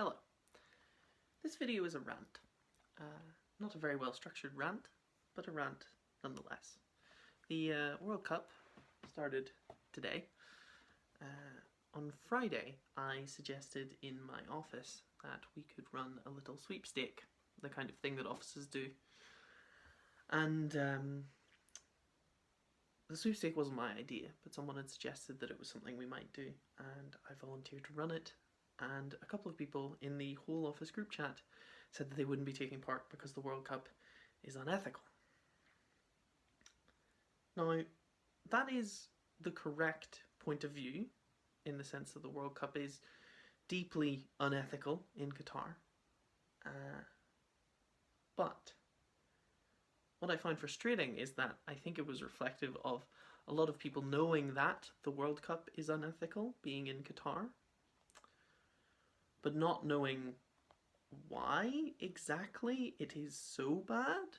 Hello. This video is a rant. Not a very well structured rant, but a rant nonetheless. The World Cup started today. On Friday, I suggested in my office that we could run a little sweepstake, the kind of thing that offices do. And the sweepstake wasn't my idea, but someone had suggested that it was something we might do, and I volunteered to run it. And a couple of people in the whole office group chat said that they wouldn't be taking part because the World Cup is unethical. Now, that is the correct point of view, in the sense that the World Cup is deeply unethical in Qatar. But what I find frustrating is that I think it was reflective of a lot of people knowing that the World Cup is unethical, being in Qatar, but not knowing why exactly it is so bad,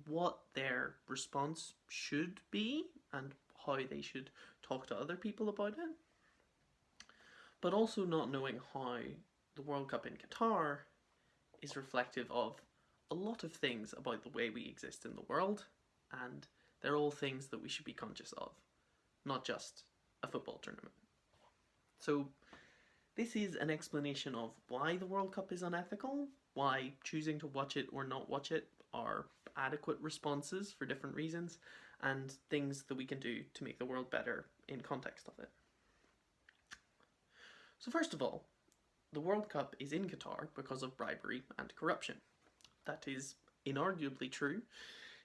what their response should be, and how they should talk to other people about it, but also not knowing how the World Cup in Qatar is reflective of a lot of things about the way we exist in the world, and they're all things that we should be conscious of, not just a football tournament. So this is an explanation of why the World Cup is unethical, why choosing to watch it or not watch it are adequate responses for different reasons, and things that we can do to make the world better in context of it. So first of all, the World Cup is in Qatar because of bribery and corruption. That is inarguably true,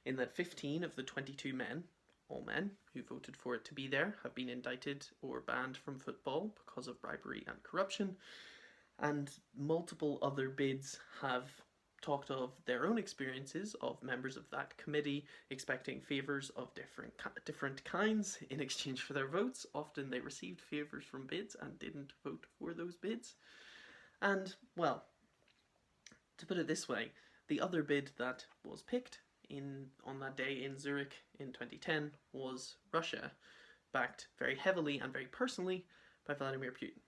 in that 15 of the 22 men, all men, who voted for it to be there have been indicted or banned from football because of bribery and corruption, and multiple other bids have talked of their own experiences of members of that committee expecting favours of different kinds in exchange for their votes. Often they received favours from bids and didn't vote for those bids. And, well, to put it this way, the other bid that was picked on that day in Zurich in 2010 was Russia, backed very heavily and very personally by Vladimir Putin.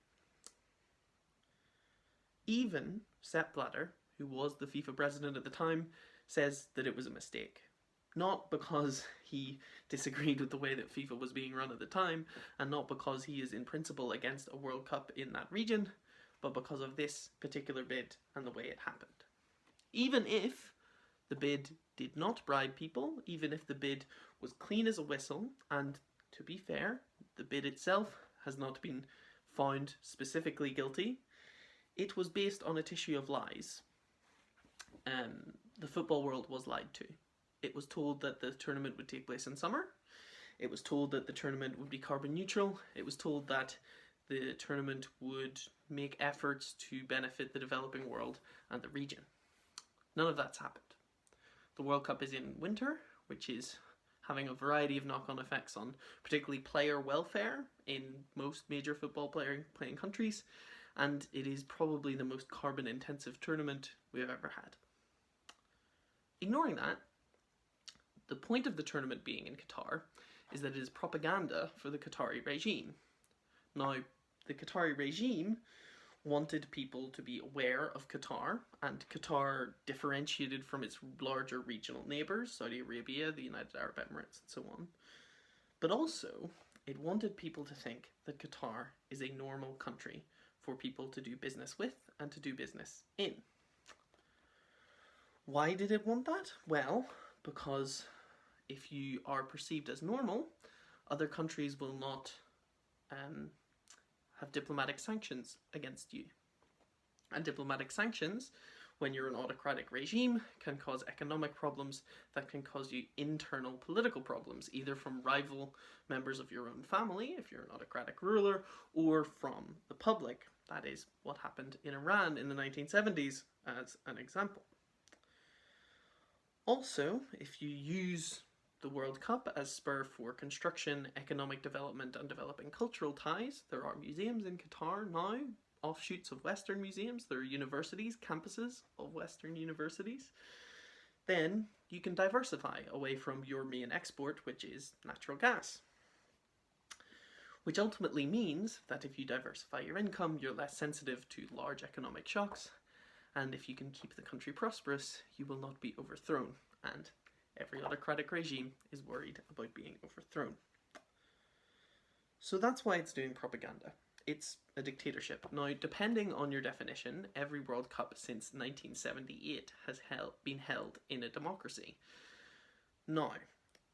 Even Sepp Blatter, who was the FIFA president at the time, says that it was a mistake. Not because he disagreed with the way that FIFA was being run at the time, and not because he is in principle against a World Cup in that region, but because of this particular bid and the way it happened. Even if the bid did not bribe people, even if the bid was clean as a whistle, and to be fair, the bid itself has not been found specifically guilty, it was based on a tissue of lies. The football world was lied to. It was told that the tournament would take place in summer. It was told that the tournament would be carbon neutral. It was told that the tournament would make efforts to benefit the developing world and the region. None of that's happened. The World Cup is in winter, which is having a variety of knock-on effects on particularly player welfare in most major football playing countries, and it is probably the most carbon-intensive tournament we've ever had. Ignoring that, the point of the tournament being in Qatar is that it is propaganda for the Qatari regime. Now, the Qatari regime wanted people to be aware of Qatar, and Qatar differentiated from its larger regional neighbours, Saudi Arabia, the United Arab Emirates, and so on. But also, it wanted people to think that Qatar is a normal country for people to do business with and to do business in. Why did it want that? Well, because if you are perceived as normal, other countries will not have diplomatic sanctions against you. And diplomatic sanctions, when you're an autocratic regime, can cause economic problems that can cause you internal political problems, either from rival members of your own family, if you're an autocratic ruler, or from the public. That is what happened in Iran in the 1970s, as an example. Also, if you use the World Cup as spur for construction, economic development, and developing cultural ties, there are museums in Qatar now, offshoots of Western museums, there are universities, campuses of Western universities, then you can diversify away from your main export, which is natural gas. which ultimately means that if you diversify your income, you're less sensitive to large economic shocks, and if you can keep the country prosperous, you will not be overthrown, and every autocratic regime is worried about being overthrown. So that's why it's doing propaganda. It's a dictatorship. Now, depending on your definition, every World Cup since 1978 has been held in a democracy. Now,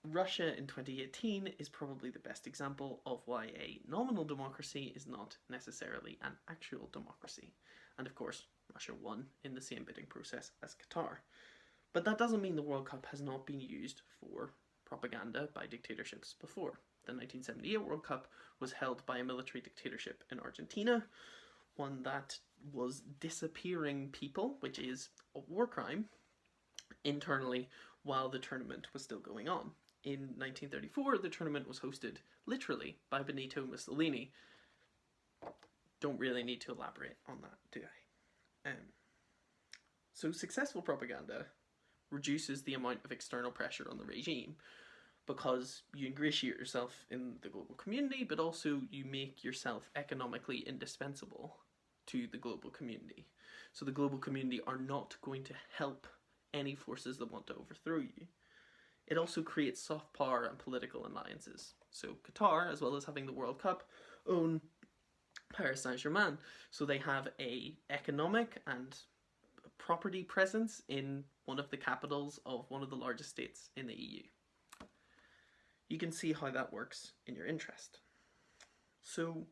Russia in 2018 is probably the best example of why a nominal democracy is not necessarily an actual democracy. And of course, Russia won in the same bidding process as Qatar. But that doesn't mean the World Cup has not been used for propaganda by dictatorships before. The 1978 World Cup was held by a military dictatorship in Argentina, one that was disappearing people, which is a war crime, internally while the tournament was still going on. In 1934, the tournament was hosted literally by Benito Mussolini. Don't really need to elaborate on that, do I? So successful propaganda reduces the amount of external pressure on the regime, because you ingratiate yourself in the global community, but also you make yourself economically indispensable to the global community. So the global community are not going to help any forces that want to overthrow you. It also creates soft power and political alliances. So Qatar, as well as having the World Cup, own Paris Saint-Germain. So they have a economic and property presence in one of the capitals of one of the largest states in the EU. You can see how that works in your interest. So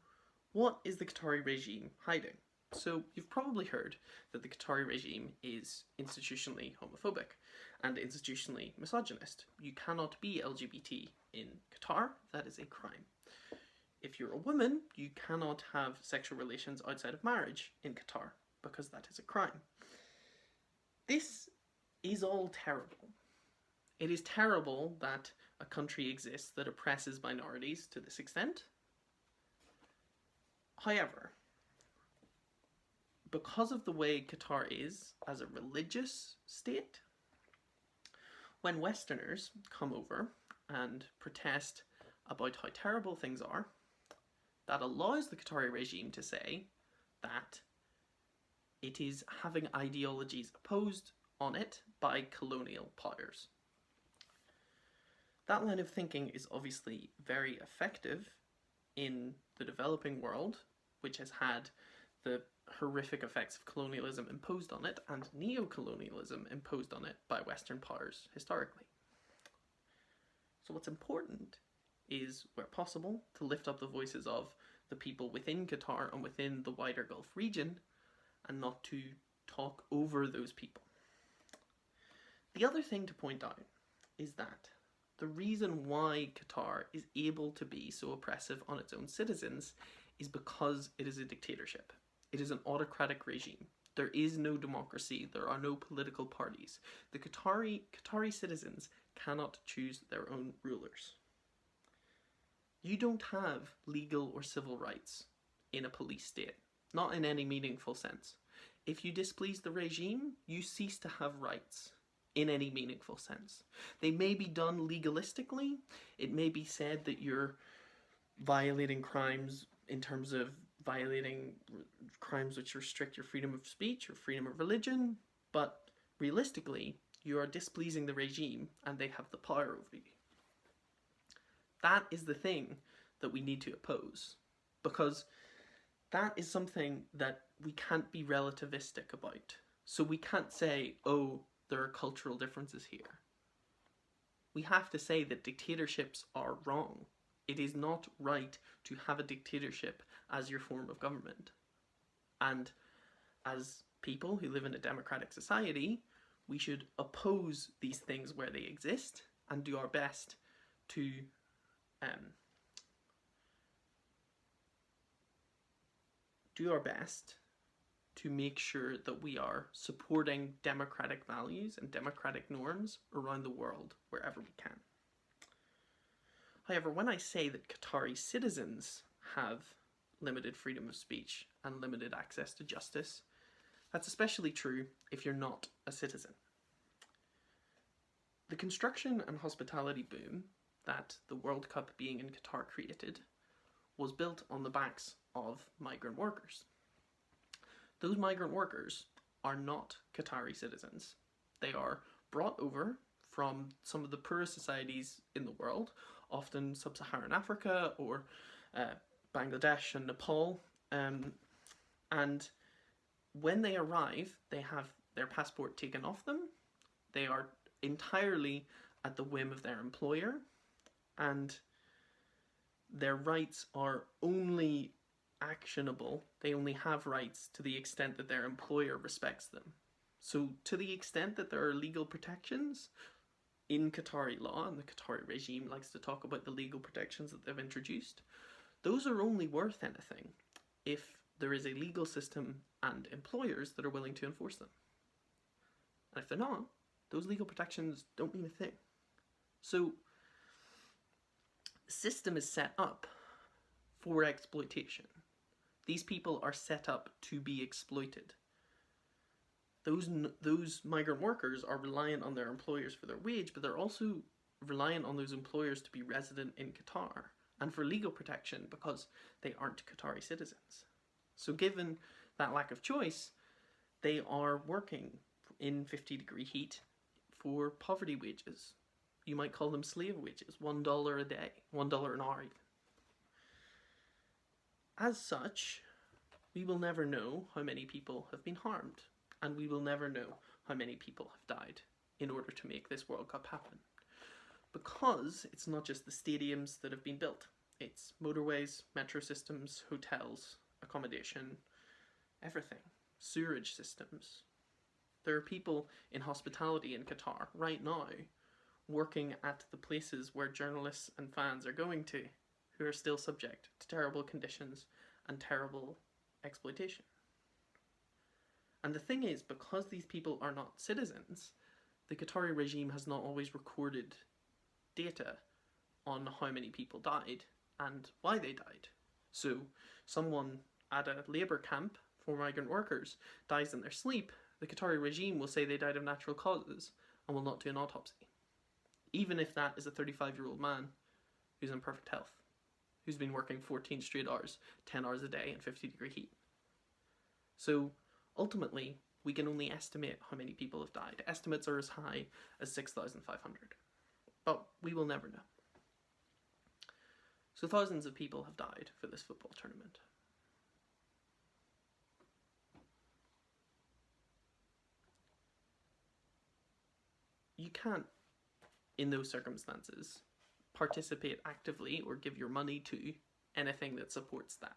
what is the Qatari regime hiding? So you've probably heard that the Qatari regime is institutionally homophobic and institutionally misogynist. You cannot be LGBT in Qatar, that is a crime. If you're a woman, you cannot have sexual relations outside of marriage in Qatar, because that is a crime. This is all terrible. It is terrible that a country exists that oppresses minorities to this extent. However, because of the way Qatar is as a religious state, when Westerners come over and protest about how terrible things are, that allows the Qatari regime to say that it is having ideologies opposed on it by colonial powers. That line of thinking is obviously very effective in the developing world, which has had the horrific effects of colonialism imposed on it and neo-colonialism imposed on it by Western powers historically. So what's important is, where possible, to lift up the voices of the people within Qatar and within the wider Gulf region, and not to talk over those people. The other thing to point out is that the reason why Qatar is able to be so oppressive on its own citizens is because it is a dictatorship. It is an autocratic regime. There is no democracy. There are no political parties. The Qatari citizens cannot choose their own rulers. You don't have legal or civil rights in a police state, not in any meaningful sense. If you displease the regime, you cease to have rights in any meaningful sense. They may be done legalistically. It may be said that you're violating crimes in terms of violating crimes which restrict your freedom of speech or freedom of religion, but realistically, you are displeasing the regime and they have the power over you. That is the thing that we need to oppose, because that is something that we can't be relativistic about. So we can't say, oh, there are cultural differences here. We have to say that dictatorships are wrong. It is not right to have a dictatorship as your form of government. And as people who live in a democratic society, we should oppose these things where they exist and do our best to make sure that we are supporting democratic values and democratic norms around the world wherever we can. However, when I say that Qatari citizens have limited freedom of speech and limited access to justice, that's especially true if you're not a citizen. The construction and hospitality boom that the World Cup being in Qatar created was built on the backs of migrant workers. Those migrant workers are not Qatari citizens. They are brought over from some of the poorest societies in the world, often sub-Saharan Africa or Bangladesh and Nepal. And when they arrive, they have their passport taken off them. They are entirely at the whim of their employer, and their rights are only actionable. They only have rights to the extent that their employer respects them. So to the extent that there are legal protections in Qatari law, and the Qatari regime likes to talk about the legal protections that they've introduced, those are only worth anything if there is a legal system and employers that are willing to enforce them. And if they're not, those legal protections don't mean a thing. So the system is set up for exploitation. These people are set up to be exploited. Those migrant workers are reliant on their employers for their wage, but they're also reliant on those employers to be resident in Qatar and for legal protection because they aren't Qatari citizens. So given that lack of choice, they are working in 50-degree heat for poverty wages. You might call them slave wages, $1 a day, $1 an hour even. As such, we will never know how many people have been harmed, and we will never know how many people have died in order to make this World Cup happen. Because it's not just the stadiums that have been built, it's motorways, metro systems, hotels, accommodation, everything, sewerage systems. There are people in hospitality in Qatar right now working at the places where journalists and fans are going to, who are still subject to terrible conditions and terrible exploitation. And the thing is, because these people are not citizens, the Qatari regime has not always recorded data on how many people died and why they died. So someone at a labour camp for migrant workers dies in their sleep, the Qatari regime will say they died of natural causes and will not do an autopsy. Even if that is a 35-year-old man who's in perfect health, who's been working 14 straight hours, 10 hours a day in 50-degree heat. So ultimately, we can only estimate how many people have died. Estimates are as high as 6,500. But we will never know. So thousands of people have died for this football tournament. You can't, in those circumstances, participate actively or give your money to anything that supports that.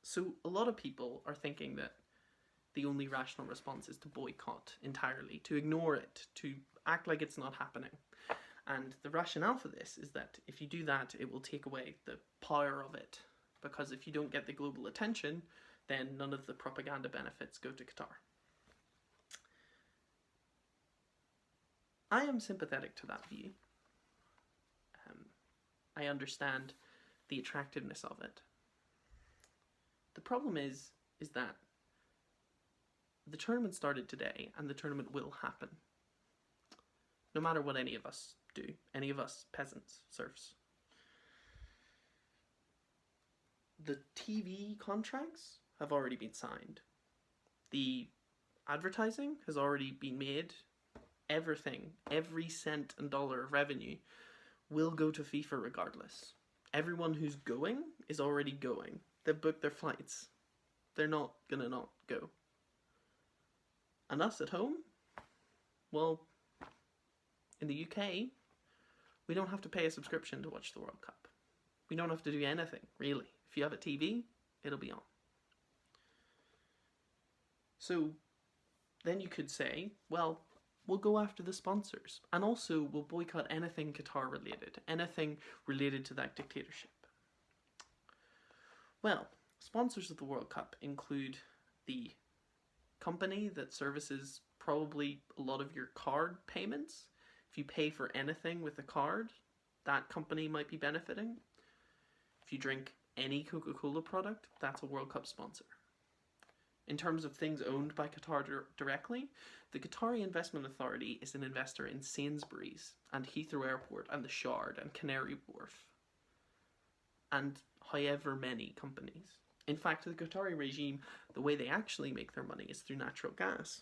So a lot of people are thinking that the only rational response is to boycott entirely, to ignore it, to act like it's not happening. And the rationale for this is that if you do that, it will take away the power of it. Because if you don't get the global attention, then none of the propaganda benefits go to Qatar. I am sympathetic to that view. I understand the attractiveness of it. The problem is that the tournament started today, and the tournament will happen. No matter what any of us do, any of us peasants, serfs. The TV contracts have already been signed. The advertising has already been made. Everything, every cent and dollar of revenue will go to FIFA regardless. Everyone who's going is already going. They've booked their flights. They're not gonna not go. And us at home? Well, in the UK, we don't have to pay a subscription to watch the World Cup. We don't have to do anything, really. If you have a TV, it'll be on. So then you could say, well, we'll go after the sponsors. And also, we'll boycott anything Qatar related. Anything related to that dictatorship. Well, sponsors of the World Cup include the company that services probably a lot of your card payments. If you pay for anything with a card, that company might be benefiting. If you drink any Coca-Cola product, that's a World Cup sponsor. In terms of things owned by Qatar directly, the Qatari Investment Authority is an investor in Sainsbury's and Heathrow Airport and the Shard and Canary Wharf and however many companies. In fact, the Qatari regime, the way they actually make their money is through natural gas.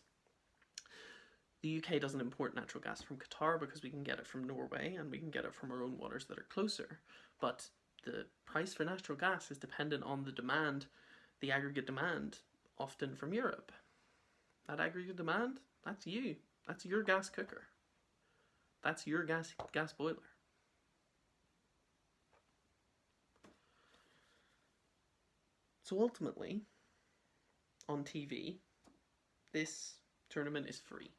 The UK doesn't import natural gas from Qatar because we can get it from Norway and we can get it from our own waters that are closer. But the price for natural gas is dependent on the demand, the aggregate demand, often from Europe. That aggregate demand, that's you. That's your gas cooker. That's your gas boiler. So ultimately, on TV, this tournament is free.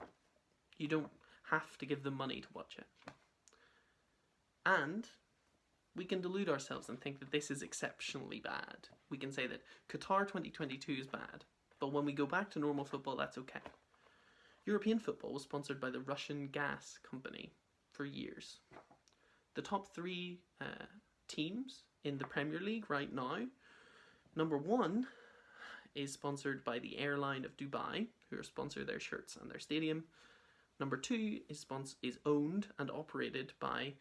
You don't have to give them money to watch it. And we can delude ourselves and think that this is exceptionally bad. We can say that Qatar 2022 is bad, but when we go back to normal football, that's okay. European football was sponsored by the Russian gas company for years. The top three teams in the Premier League right now, number one is sponsored by the airline of Dubai, who sponsor their shirts and their stadium. Number two is owned and operated by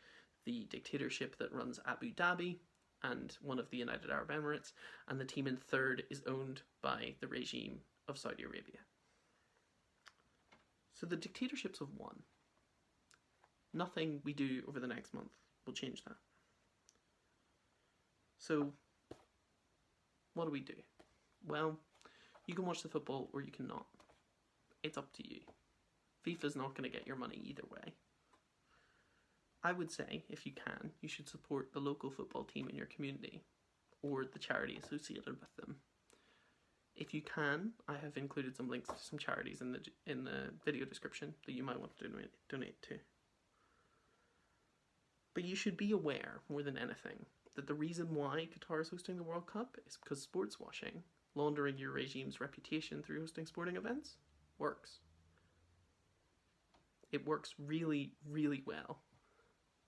the dictatorship that runs Abu Dhabi and one of the United Arab Emirates, and the team in third is owned by the regime of Saudi Arabia. So the dictatorships have won. Nothing we do over the next month will change that. So what do we do? Well, you can watch the football or you cannot. It's up to you. FIFA's not going to get your money either way. I would say, if you can, you should support the local football team in your community or the charity associated with them. If you can, I have included some links to some charities in the video description that you might want to donate to. But you should be aware, more than anything, that the reason why Qatar is hosting the World Cup is because sports washing, laundering your regime's reputation through hosting sporting events, works. It works really, really well.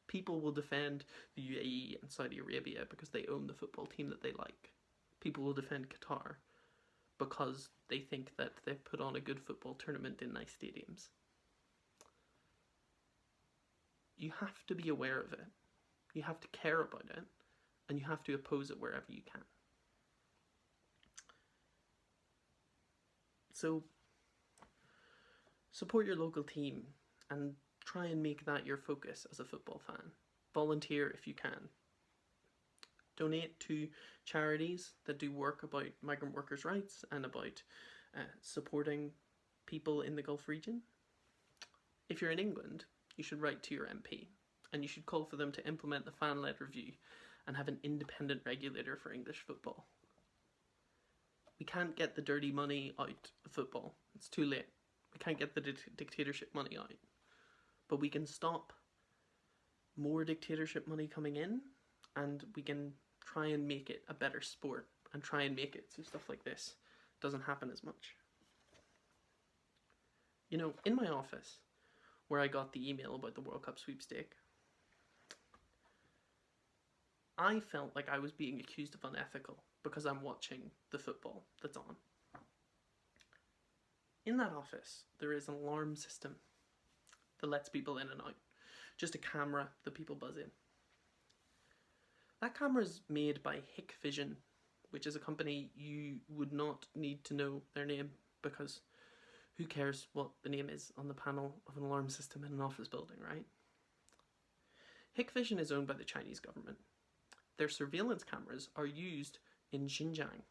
People will defend the UAE and Saudi Arabia because they own the football team that they like. People will defend Qatar because they think that they've put on a good football tournament in nice stadiums. You have to be aware of it. You have to care about it. And you have to oppose it wherever you can. So, support your local team and try and make that your focus as a football fan. Volunteer if you can. Donate to charities that do work about migrant workers' rights and about supporting people in the Gulf region. If you're in England, you should write to your MP and you should call for them to implement the fan-led review and have an independent regulator for English football. We can't get the dirty money out of football. It's too late. We can't get the dictatorship money out. But we can stop more dictatorship money coming in, and we can try and make it a better sport and try and make it so stuff like this doesn't happen as much. You know, in my office, where I got the email about the World Cup sweepstake, I felt like I was being accused of unethical because I'm watching the football that's on. In that office, there is an alarm system that lets people in and out. Just a camera that people buzz in. That camera is made by Hikvision, which is a company you would not need to know their name because who cares what the name is on the panel of an alarm system in an office building, right? Hikvision is owned by the Chinese government. Their surveillance cameras are used in Xinjiang,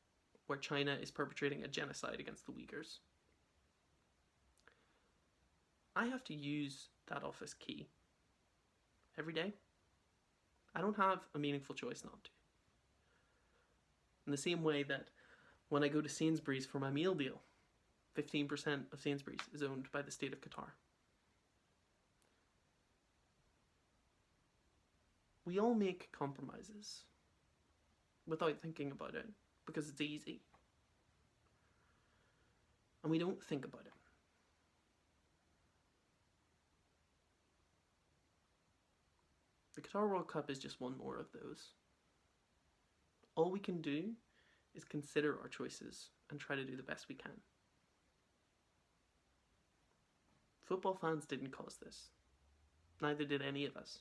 where China is perpetrating a genocide against the Uyghurs. I have to use that office key every day. I don't have a meaningful choice not to. In the same way that when I go to Sainsbury's for my meal deal, 15% of Sainsbury's is owned by the state of Qatar. We all make compromises without thinking about it because it's easy. And we don't think about it. The Qatar World Cup is just one more of those. All we can do is consider our choices and try to do the best we can. Football fans didn't cause this. Neither did any of us.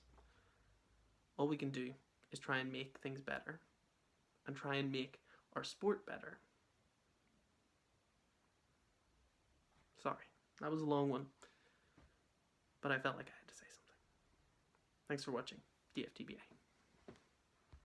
All we can do is try and make things better and try and make our sport better. Sorry, that was a long one, but I felt like I had to say something. Thanks for watching DFTBA.